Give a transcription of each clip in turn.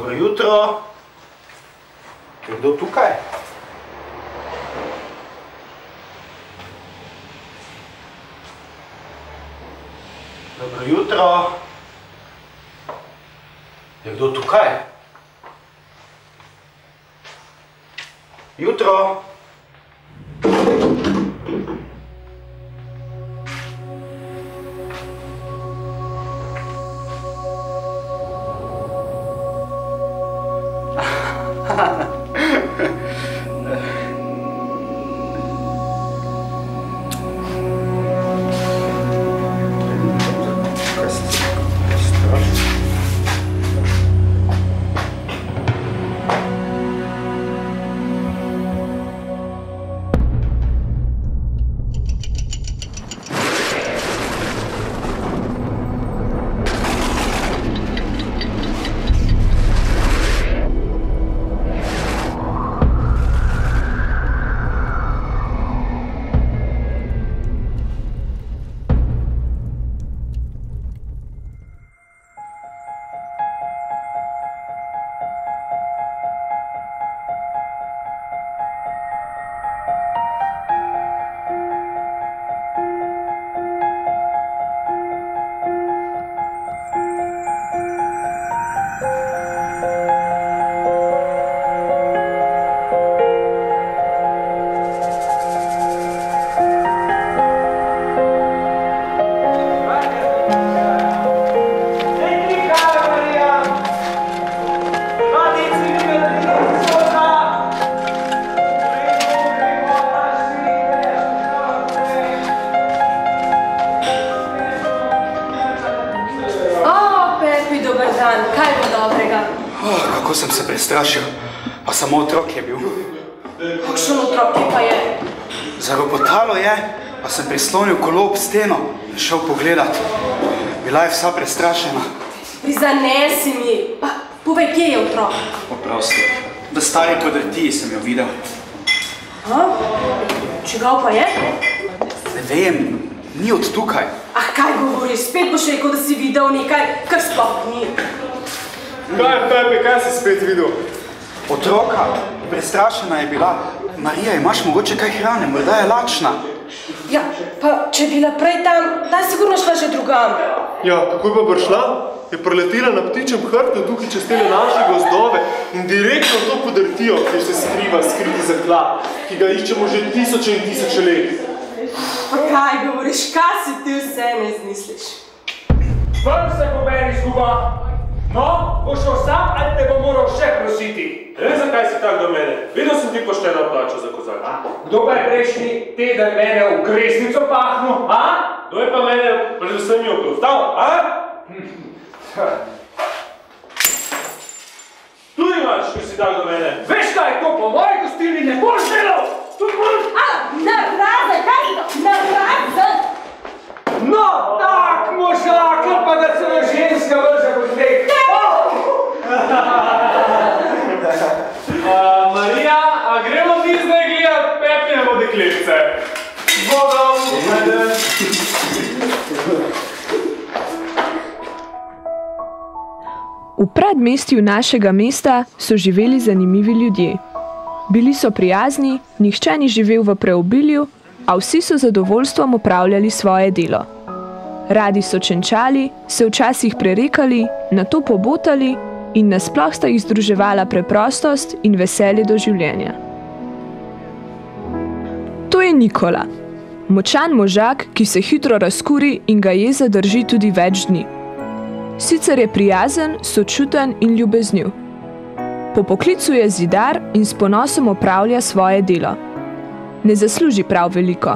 Dobro jutro. Je kdo tukaj? Dobro jutro. Je kdo tukaj? Jutro. Kako sem se prestrašil, pa samo otrok je bil. Kakšen otrok pa je? Zaropotalo je, pa sem prislonil kolo ob steno in šel pogledat. Bila je vsa prestrašena. Prizanesi mi, pa povej, kje je otrok? Oprosti, v stari podrtiji sem jo videl. Čigav pa je? Ne vem, ni od tukaj. Ah, kaj govoriš? Spet boš rekel, da si videl nekaj, kar sploh ni. Kaj, Pepe, kaj si spet videl? Otroka, prestrašena je bila. Marija, imaš mogoče kaj hrane, morda je lačna. Ja, pa če je bila prej tam, da je sigurno šla že drugam. Ja, kako je pa prišla? Je preletela na ptičjem hrtu tukaj čez tele naše gozdove in direktno v to podrtijo, kjer se skriva skriti zaklad, ki ga iščemo že tisoče in tisoče let. Pa kaj govoriš, kaj si ti vse ne izmisliš? Ven se poberi zguba! No, boš šel sam, ali te bo moral še prositi? Ne vem, zakaj si tak do mene. Videl sem ti pošteno plačo za kozarček. Kdo pa je prejšnji teden mene v kresnico pahnil, a? Kdo je pa mene predvsem jo proftal, a? Tu imaš, ko si tak do mene. Veš kaj, to po moji gostilni ne boš delal! Narazen, kaj je to? Narazen! No, tak možakl, pa da celo ženska vrže kot nek. Marija, a gremo mi zdaj gledat Pepinjevo dekletce? Vodom! V predmestju našega mesta so živeli zanimivi ljudje. Bili so prijazni, nihče ni živel v preobilju, a vsi so zadovoljstvom opravljali svoje delo. Radi so čenčali, se včasih prerekali, nato pobotali in nasploh sta jih združevala preprostost in veselje do življenja. To je Nikola, močan možak, ki se hitro razkuri in ga jeza drži tudi več dni. Sicer je prijazen, sočuten in ljubezniv. Po poklicu je zidar in s ponosom opravlja svoje delo. Ne zasluži prav veliko,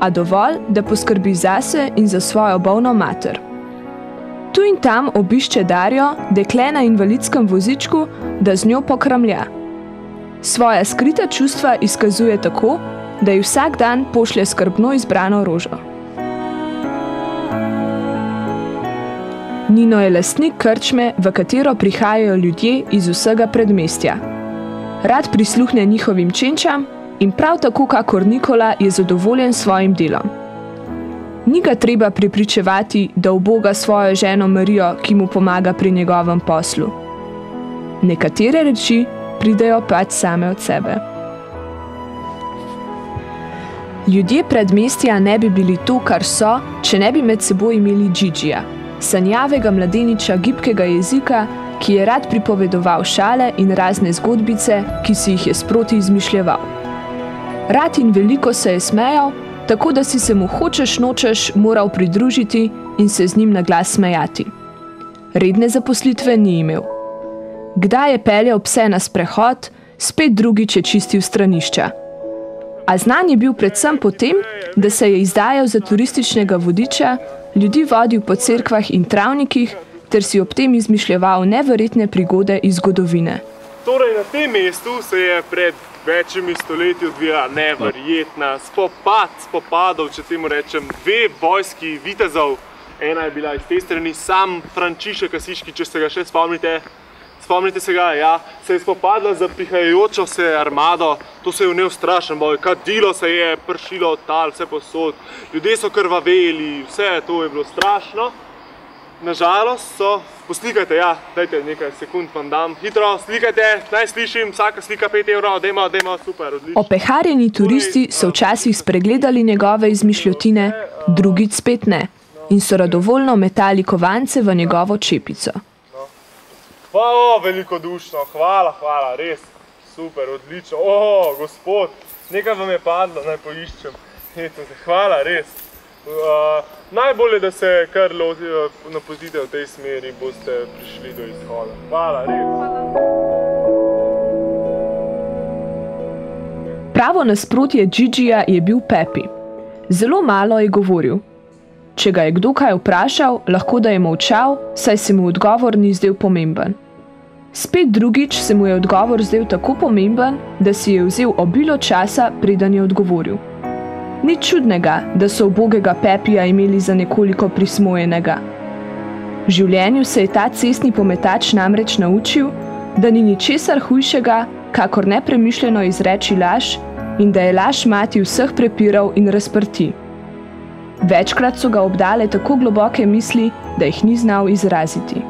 a dovolj, da poskrbi zase in za svojo bolno mater. Tu in tam obišče Darjo, dekle na invalidskem vozičku, da z njo pokramlja. Svoja skrita čustva izkazuje tako, da ji vsak dan pošlje skrbno izbrano rožo. Nino je lastnik krčme, v katero prihajajo ljudje iz vsega predmestja. Rad prisluhne njihovim čenčam in prav tako kakor Nikola je zadovoljen s svojim delom. Ni ga treba prepričevati, da uboga svojo ženo Marijo, ki mu pomaga pri njegovem poslu. Nekatere reči pridejo pač same od sebe. Ljudje predmestja ne bi bili to, kar so, če ne bi med seboj imeli Gigija, sanjavega mladeniča gibkega jezika, ki je rad pripovedoval šale in razne zgodbice, ki si jih je sproti izmišljeval. Rad in veliko se je smejal, tako da si se mu hočeš nočeš moral pridružiti in se z njim na glas smejati. Redne zaposlitve ni imel. Kdaj je peljal pse na sprehod, spet drugič je čistil stranišča. A znan je bil predvsem po tem, da se je izdajal za turističnega vodiča, ljudi vodil po cerkvah in travnikih, ter si ob tem izmišljeval neverjetne prigode iz zgodovine. Torej, na tem mestu se je pred večjimi stoletji odvijala neverjetna spopadov, če temu rečem, dve vojski vitezov. Ena je bila iz te strani sam Frančišek Asiški, če se ga še spomnite. Spomnite se ga, ja, se je spopadla za prihajajočo se armado, to se je vnel strašen boj, kadilo se je pršilo od tal, vse posod, ljudje so krvaveli, vse to je bilo strašno. Nažalost so, poslikajte, ja, dajte nekaj sekund vam dam, hitro, slikajte, naj slišim, vsaka slika 5 evrov, dajmo, super, odlično. Opeharjeni turisti so včasih spregledali njegove izmišljotine, drugič spet ne, in so radovoljno metali kovance v njegovo čepico. Velikodušno, hvala, res, super, odlično, gospod, nekaj vam je padlo, naj poiščem, hvala, res. Najbolje, da se kar napotite v tej smeri, boste prišli do izhoda. Hvala, res. Pravo nasprotje Gigija je bil Pepi. Zelo malo je govoril. Če ga je kdo kaj vprašal, lahko da je molčal, saj se mu odgovor ni zdel pomemben. Spet drugič se mu je odgovor zdel tako pomemben, da si je vzel obilo časa, preden je odgovoril. Ni čudnega, da so ubogega Pepija imeli za nekoliko prismojenega. V življenju se je ta cestni pometač namreč naučil, da ni ničesar hujšega, kakor nepremišljeno izreči laž in da je laž mati vseh prepirov in razprti. Večkrat so ga obdale tako globoke misli, da jih ni znal izraziti.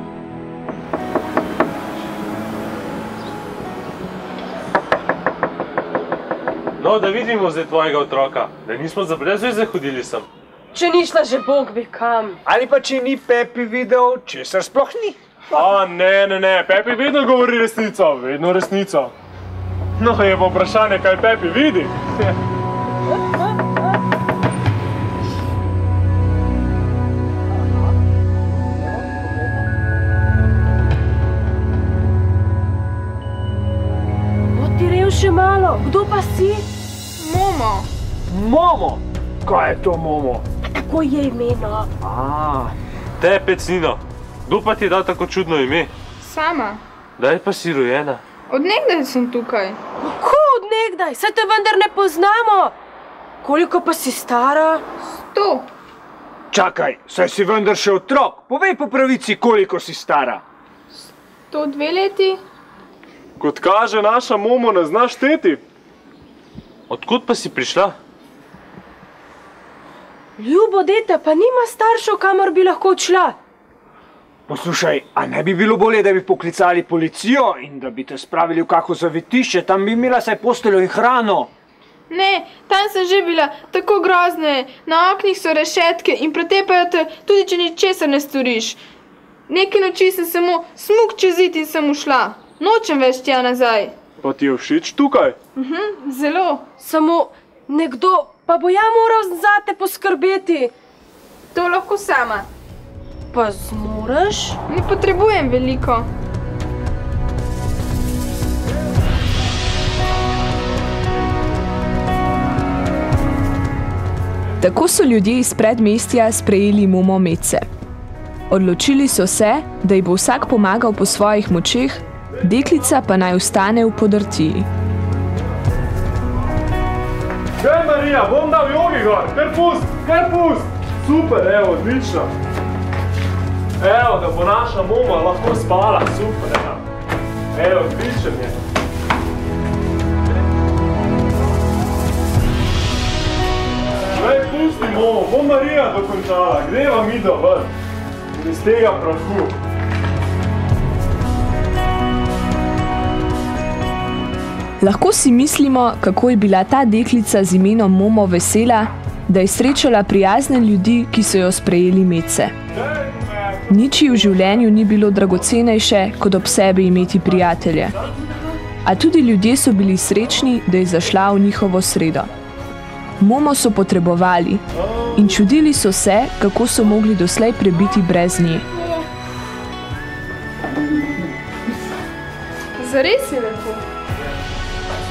No, da vidimo zdaj tvojega otroka, da nismo za brez veze hodili sem. Če ni šla že Bog ve kam. Ali pa če ni Pepi videl, česar sploh ni. Ne, Pepi vedno govori resnico, vedno resnico. No, je pa vprašanje, kaj Pepi vidi. Otirev še malo, kdo pa si? Momo. Momo? Kaj je to Momo? Tako je imeno. Te pecnino, kdo pa ti je dal tako čudno ime? Sama. Kdaj pa si rojena? Od nekdaj sem tukaj. Kako od nekdaj? Saj te vendar ne poznamo. Koliko pa si stara? 100. Čakaj, saj si vendar še otrok. Povej po pravici, koliko si stara. 102 leti. Kot kaže, naša Momo ne zna šteti. Odkud pa si prišla? Ljubo dete, pa nima staršev, kamor bi lahko odšla. Poslušaj, a ne bi bilo bolje, da bi poklicali policijo in da bi te spravili v kako zavetišče, tam bi imela saj posteljo in hrano. Ne, tam sem že bila, tako grozne. Na oknih so rešetke in pretepajo te, tudi če ničesar ne storiš. Nekaj noči sem samo smuk čez zid in sem ušla. Nočem več tja nazaj. Pa ti je všeč tukaj? Zelo. Samo nekdo pa bo ja moral zate poskrbeti. To lahko sama. Pa zmoreš? Ne potrebujem veliko. Tako so ljudje iz predmestja sprejeli Momo Mece. Odločili so se, da ji bo vsak pomagal po svojih močeh, deklica pa naj ostane v podrtiji. Gej, Marija, bom dal jogi gor, kar pust. Super, evo, odlično. Evo, da bo naša Momo lahko spala, super, evo. Evo, odličen je. Gej, pusti Momo, bo Marija dokončala, greva mi do ven. Iz tega prahu. Lahko si mislimo, kako je bila ta deklica z imenom Momo vesela, da je srečala prijazne ljudi, ki so jo sprejeli medse. Nič ji v življenju ni bilo dragocenejše, kot ob sebi imeti prijatelje. A tudi ljudje so bili srečni, da je zašla v njihovo sredo. Momo so potrebovali in čudili so se, kako so mogli doslej prebiti brez nje. Zares je lepo.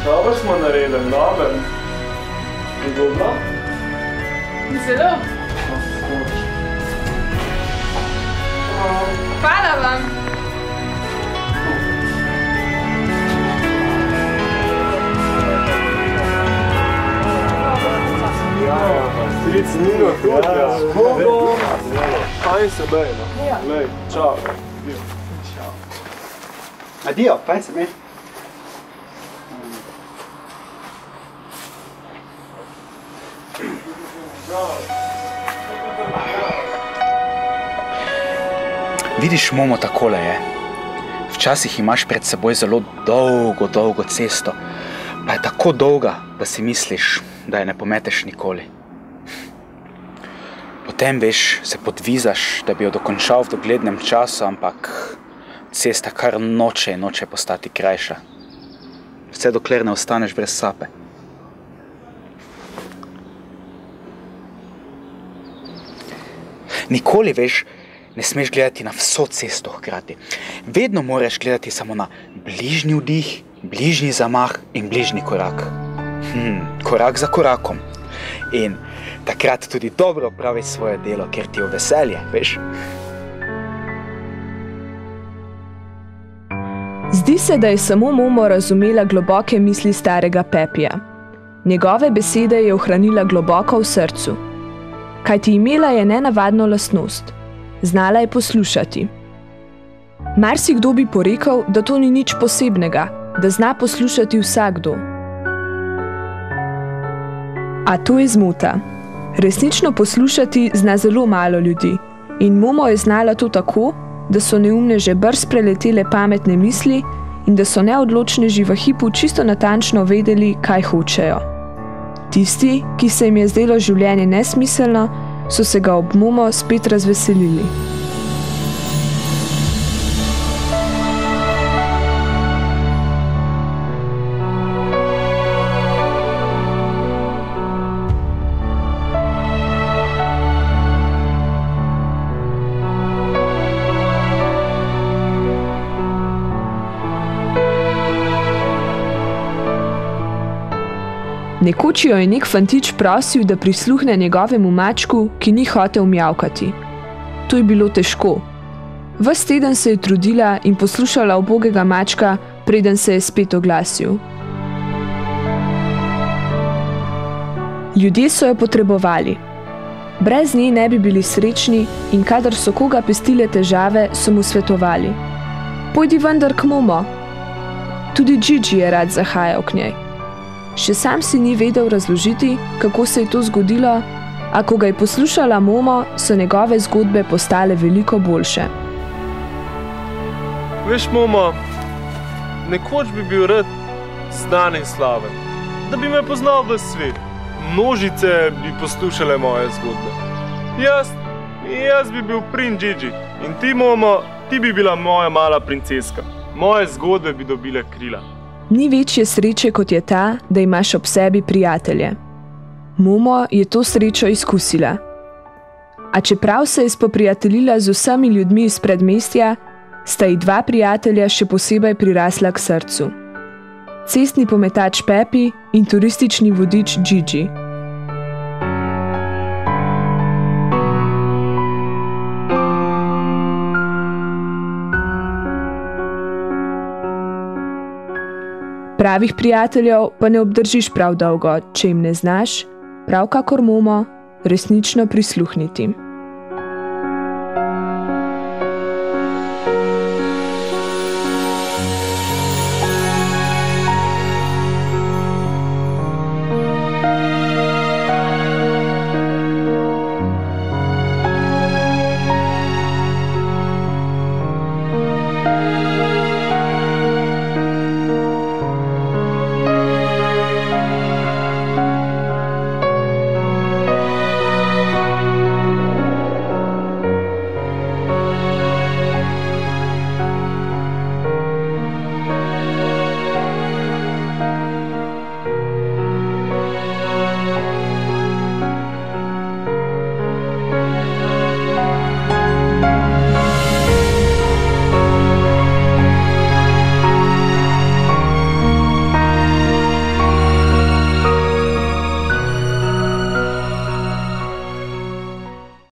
Dobro smo naredili, dobro. Je dobro? Zelo. Hvala vam. Stric Nino, kot ja. Mogo. Fajn se bej, no. Lej, čau. Adijo, fajn se bej. Vidiš, Momo, takole je. Včasih imaš pred seboj zelo dolgo cesto, pa je tako dolga, da si misliš, da je ne pometeš nikoli. Potem, veš, se podvizaš, da bi jo dokončal v doglednem času, ampak cesta kar noče postati krajša. Vse dokler ne ostaneš brez sape. Nikoli, veš, ne smeš gledati na vso cesto hkrati. Vedno moraš gledati samo na bližnji vdih, bližnji zamah in bližnji korak. Korak za korakom. In takrat tudi dobro opraviš svoje delo, ker ti je veselje, veš? Zdi se, da je samo Momo razumela globoke misli starega Pepija. Njegove besede je ohranila globoko v srcu. Kajti imela je nenavadno lastnost. Znala je poslušati. Marsikdo bi porekel, da to ni nič posebnega, da zna poslušati vsakdo. A to je zmota. Resnično poslušati zna zelo malo ljudi in Momo je znala to tako, da so neumneže brz preletele pametne misli in da so neodločneži v hipu čisto natančno vedeli, kaj hočejo. Tisti, ki se jim je zdelo življenje nesmiselno, so se ga ob Momo spet razveselili. Nekoč jo je nek fantič prosil, da prisluhne njegovemu mačku, ki ni hotel mjavkati. To je bilo težko. Ves teden se je trudila in poslušala ubogega mačka, preden se je spet oglasil. Ljudje so jo potrebovali. Brez nje ne bi bili srečni in kadar so koga pestile težave, so mu svetovali. Pojdi vendar k Momo. Tudi Gigi je rad zahajal k njej. Še sam si ni vedel razložiti, kako se je to zgodilo, a ko ga je poslušala Momo, so njegove zgodbe postale veliko boljše. Veš, Momo, nekoč bi bil rad znan in slaven, da bi me poznal ves svet. Množice bi poslušale moje zgodbe. Jaz bi bil princ Gigi in ti, Momo, ti bi bila moja mala princeska. Moje zgodbe bi dobile krila. Ni večje sreče, kot je ta, da imaš ob sebi prijatelje. Momo je to srečo izkusila. A čeprav se je spoprijateljila z vsemi ljudmi iz predmestja, sta ji dva prijatelja še posebej prirasla k srcu. Cestni pometač Pepi in turistični vodič Gigi. Pravih prijateljev pa ne obdržiš prav dolgo, če jim ne znaš, prav kakor Momo, resnično prisluhniti.